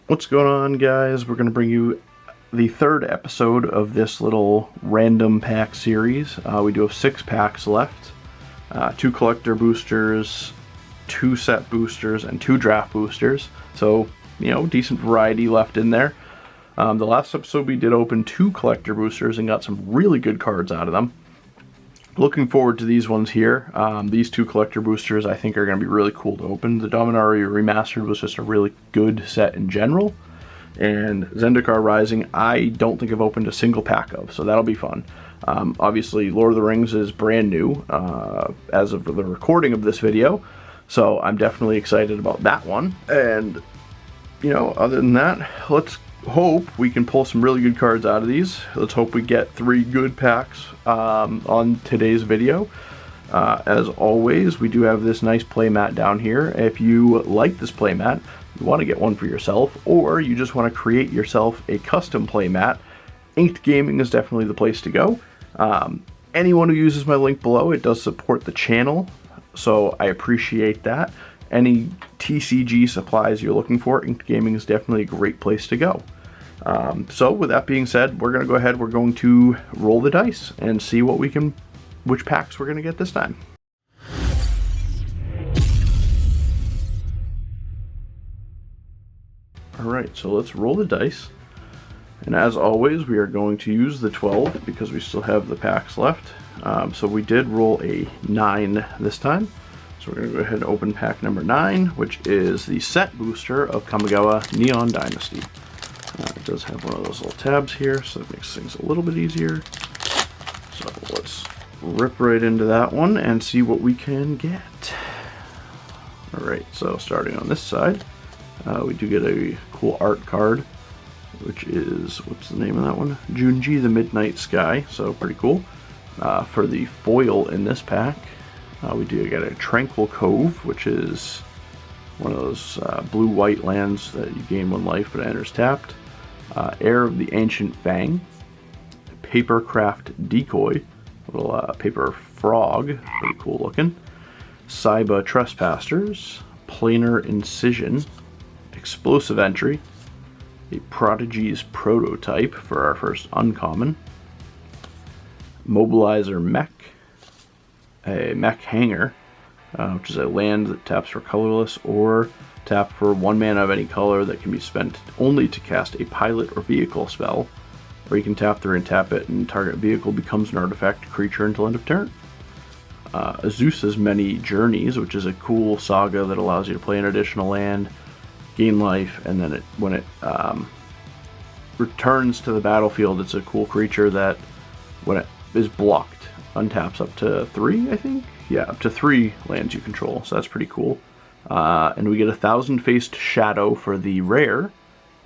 What's going on, guys? We're going to bring you the third episode of this little random pack series. We do have 6 packs left, 2 collector boosters, 2 set boosters, and 2 draft boosters. So, you know, decent variety left in there. The last episode we did open 2 collector boosters and got some really good cards out of them. Looking forward to these ones here. These 2 collector boosters I think are going to be really cool to open. The Dominaria Remastered was just a really good set in general. And Zendikar Rising I don't think I've opened a single pack of, so that'll be fun. Obviously Lord of the Rings is brand new as of the recording of this video. So I'm definitely excited about that one. And, you know, other than that, let's hope we can pull some really good cards out of these. Let's hope we get 3 good packs on today's video. As always, we do have this nice playmat down here. If you like this playmat, you want to get one for yourself, or you just want to create yourself a custom playmat, Inked Gaming is definitely the place to go. Anyone who uses my link below, it does support the channel, so I appreciate that. Any TCG supplies you're looking for, Inked Gaming is definitely a great place to go. So with that being said, we're going to go ahead, we're going to roll the dice and see what we can, which packs we're going to get this time. Alright, so let's roll the dice. And as always, we are going to use the 12 because we still have the packs left. So we did roll a 9 this time. So we're going to go ahead and open pack number 9, which is the set booster of Kamigawa Neon Dynasty. It does have one of those little tabs here, so that makes things a little bit easier. So let's rip right into that one and see what we can get. Alright, so starting on this side, we do get a cool art card, which is, what's the name of that one? Junji the Midnight Sky, so pretty cool. For the foil in this pack, we do get a Tranquil Cove, which is one of those blue-white lands that you gain 1 life but enters tapped. Heir of the Ancient Fang, Papercraft Decoy, little paper frog, pretty cool looking. Saiba Trespassers, Planar Incision, Explosive Entry, a Prodigy's Prototype for our first uncommon, Mobilizer Mech, a Mech Hanger, which is a land that taps for colorless or tap for 1 mana of any color that can be spent only to cast a pilot or vehicle spell, or you can tap 3 and tap it and target vehicle becomes an artifact creature until end of turn. Azusa's Many Journeys, which is a cool saga that allows you to play an additional land, gain life, and then when it returns to the battlefield, it's a cool creature that when it is blocked untaps up to 3, I think? Yeah, up to 3 lands you control, so that's pretty cool. And we get a Thousand-Faced Shadow for the rare,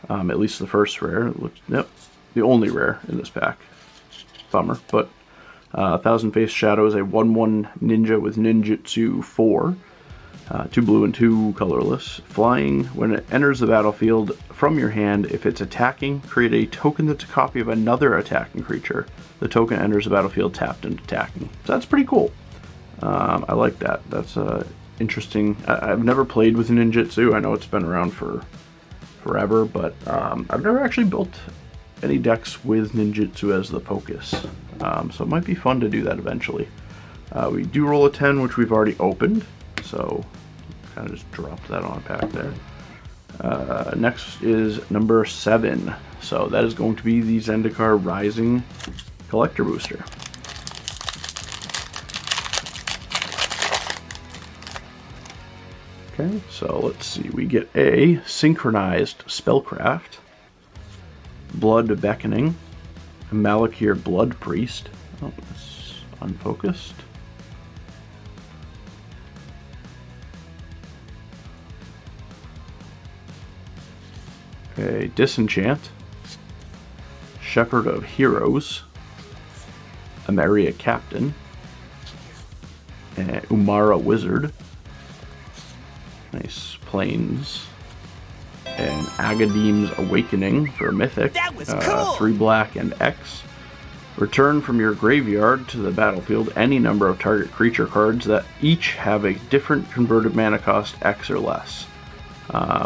at least the first rare. It looks, yep, the only rare in this pack. Bummer, but Thousand-Faced Shadow is a 1/1 ninja with ninjutsu 4. 2 blue and 2 colorless. Flying, when it enters the battlefield from your hand, if it's attacking, create a token that's a copy of another attacking creature. The token enters the battlefield tapped and attacking. So that's pretty cool. I like that. That's interesting. I've never played with ninjutsu. I know it's been around for forever, but I've never actually built any decks with ninjutsu as the focus. So it might be fun to do that eventually. We do roll a 10, which we've already opened. So kind of just dropped that on a pack there. Next is number 7. So that is going to be the Zendikar Rising Collector Booster. Okay, so let's see. We get a Synchronized Spellcraft, Blood Beckoning, a Malakir Blood Priest. Oh, that's unfocused. A Disenchant, Shepherd of Heroes, Amaria Captain, and Umara Wizard, nice plains, and Agadeem's Awakening for Mythic, That was cool. 3 black and X. Return from your graveyard to the battlefield any number of target creature cards that each have a different converted mana cost X or less,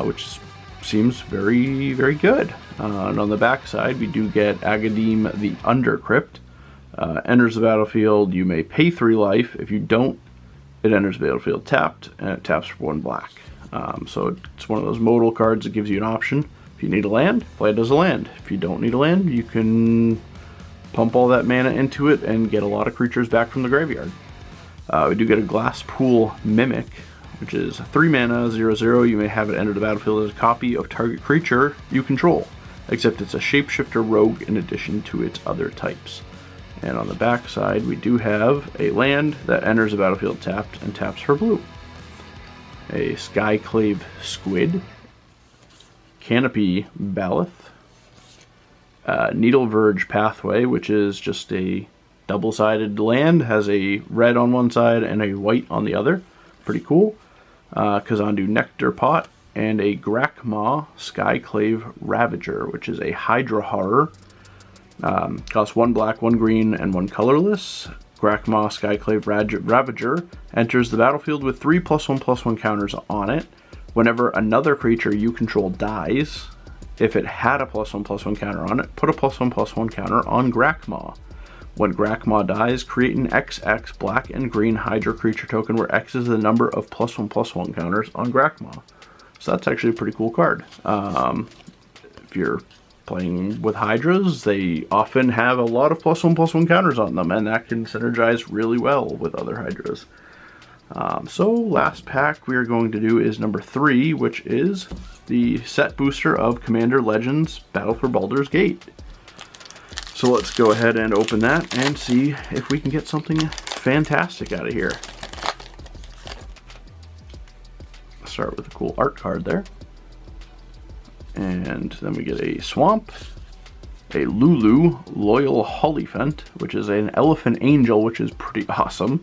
which is seems very, very good. And on the back side, we do get Agadim the Undercrypt. Enters the battlefield, you may pay 3 life. If you don't, it enters the battlefield tapped, and it taps for 1 black. So it's one of those modal cards that gives you an option. If you need a land, play it as a land. If you don't need a land, you can pump all that mana into it and get a lot of creatures back from the graveyard. We do get a Glasspool Mimic, which is 3 mana, 0/0. You may have it enter the battlefield as a copy of target creature you control, except it's a shapeshifter rogue in addition to its other types. And on the back side, we do have a land that enters the battlefield tapped and taps for blue. A Skyclave Squid, Canopy Baloth, Needle Verge Pathway, which is just a double-sided land, has a red on one side and a white on the other. Pretty cool. Kazandu Nectar Pot, and a Grakmaw Skyclave Ravager, which is a Hydra Horror. Costs 1 black, 1 green, and 1 colorless. Grakmaw Skyclave Ravager enters the battlefield with 3 +1/+1 counters on it. Whenever another creature you control dies, if it had a +1/+1 counter on it, put a +1/+1 counter on Grakmaw. When Grakmaw dies, create an XX black and green Hydra creature token where X is the number of +1/+1 counters on Grakmaw. So that's actually a pretty cool card. If you're playing with Hydras, they often have a lot of +1/+1 counters on them, and that can synergize really well with other Hydras. So last pack we are going to do is number 3, which is the set booster of Commander Legends Battle for Baldur's Gate. So let's go ahead and open that and see if we can get something fantastic out of here. Start with a cool art card there. And then we get a Swamp, a Lulu Loyal Hollyphant, which is an Elephant Angel, which is pretty awesome.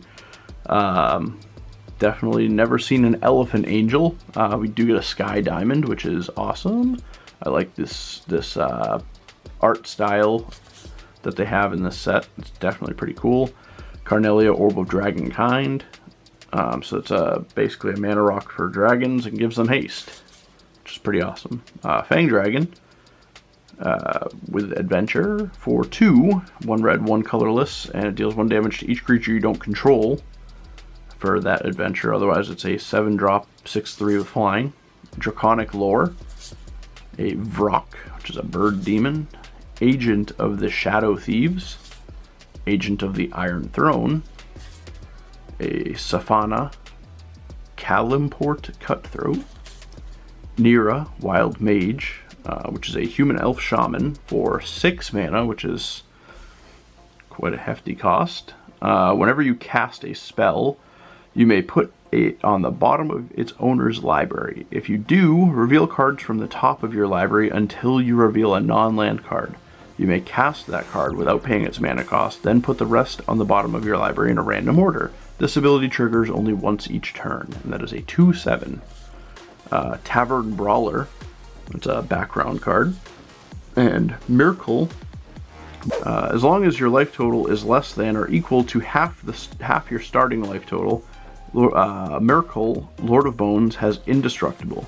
Definitely never seen an Elephant Angel. We do get a Sky Diamond, which is awesome. I like this art style that they have in this set. It's definitely pretty cool. Carnelia Orb of Dragonkind. So it's basically a mana rock for dragons and gives them haste, which is pretty awesome. Fang Dragon with Adventure for 2, 1 red, 1 colorless, and it deals 1 damage to each creature you don't control for that adventure. Otherwise, it's a 7-drop, 6/3 with flying. Draconic Lore, a Vrock, which is a bird demon. Agent of the Shadow Thieves, Agent of the Iron Throne, a Safana Kalimport Cutthroat, Nira Wild Mage, which is a human elf shaman for 6 mana, which is quite a hefty cost. Whenever you cast a spell, you may put it on the bottom of its owner's library. If you do, reveal cards from the top of your library until you reveal a non-land card. You may cast that card without paying its mana cost, then put the rest on the bottom of your library in a random order. This ability triggers only once each turn, and that is a 2/7. Tavern Brawler, it's a background card. And Miracle, as long as your life total is less than or equal to half your starting life total, Miracle, Lord of Bones, has Indestructible.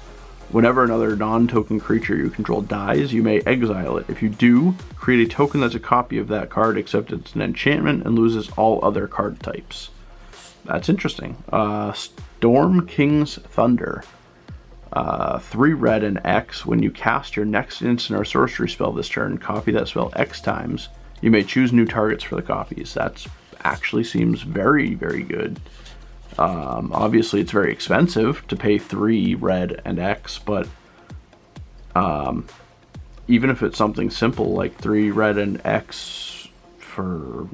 Whenever another non-token creature you control dies, you may exile it. If you do, create a token that's a copy of that card, except it's an enchantment and loses all other card types. That's interesting. Storm King's Thunder. 3 red and X. When you cast your next instant or sorcery spell this turn, copy that spell X times. You may choose new targets for the copies. That actually seems very, very good. Obviously it's very expensive to pay 3 red and X, but even if it's something simple like 3 red and X for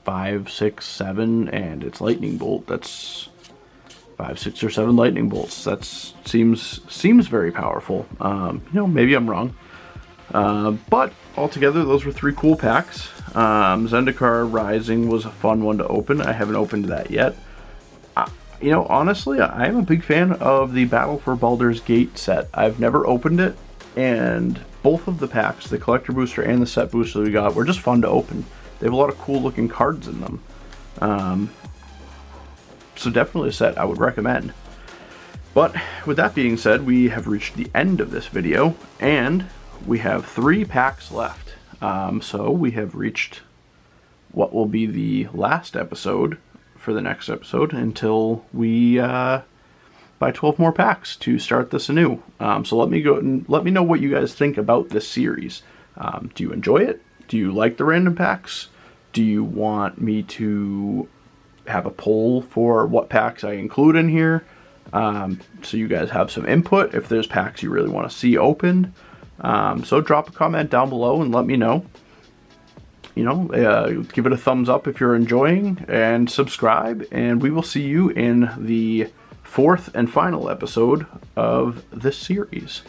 5, 6, 7, and it's lightning bolt, that's 5, 6, or 7 lightning bolts. That seems very powerful. Maybe I'm wrong, but altogether those were 3 cool packs. Zendikar Rising was a fun one to open. I haven't opened that yet. Honestly, I am a big fan of the Battle for Baldur's Gate set. I've never opened it, and both of the packs, the collector booster and the set booster we got, were just fun to open. They have a lot of cool looking cards in them. So definitely a set I would recommend. But with that being said, we have reached the end of this video, and we have 3 packs left. So we have reached what will be the last episode for the next episode until we buy 12 more packs to start this anew. So let me know what you guys think about this series. Do you enjoy it? Do you like the random packs? Do you want me to have a poll for what packs I include in here? So you guys have some input if there's packs you really want to see opened. So drop a comment down below and let me know. Give it a thumbs up if you're enjoying, and subscribe, and we will see you in the 4th and final episode of this series.